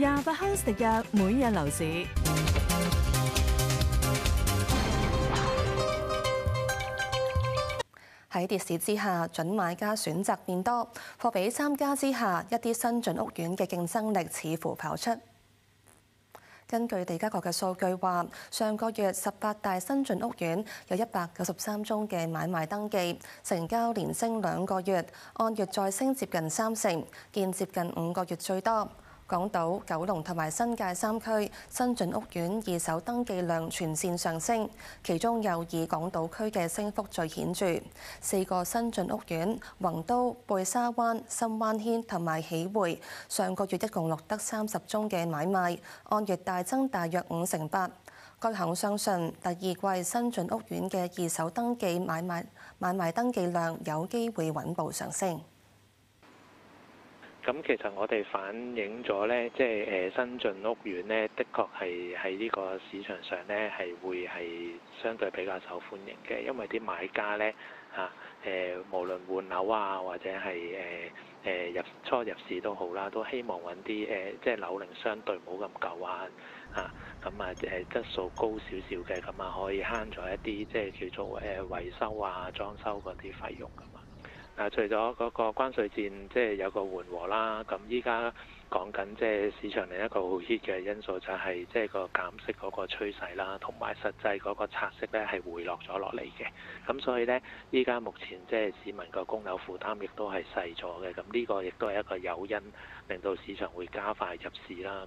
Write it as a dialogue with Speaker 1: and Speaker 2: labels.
Speaker 1: 28康食藥每日樓市。
Speaker 2: 喺跌市之下，準買家選擇變多，貨比三家之下，一啲新進屋苑嘅競爭力似乎跑出。根據地價局嘅數據話，上個月18大新進屋苑有193宗嘅買賣登記，成交連升2個月，按月再升接近30%，見接近5個月最多。港島、九龍同埋新界3區新進屋苑二手登記量全線上升，其中又以港島區嘅升幅最顯著。4個新進屋苑宏都、貝沙灣、新灣軒同埋喜匯，上個月一共錄得30宗嘅買賣，按月大增大約58%。該行相信第二季新進屋苑嘅二手登記買賣登記量有機會穩步上升。
Speaker 3: 咁其實我哋反映咗呢，即係新進屋苑呢，的確係喺呢個市場上呢，係會係相對比較受歡迎嘅，因為啲買家呢，無論換樓啊，或者係入市都好啦，都希望揾啲即係樓齡相對冇咁舊啊，質素高少少嘅，咁啊可以慳咗一啲即係叫做維修啊、裝修嗰啲費用㗎嘛。除咗嗰個關稅戰，即係有個緩和啦。咁依家講緊即係市場另一個好 hit 嘅因素就係即係個減息嗰個趨勢啦，同埋實際嗰個拆息咧係回落咗落嚟嘅。咁所以咧，依家目前即係市民個供樓負擔亦都係細咗嘅。咁呢個亦都係一個誘因，令到市場會加快入市啦。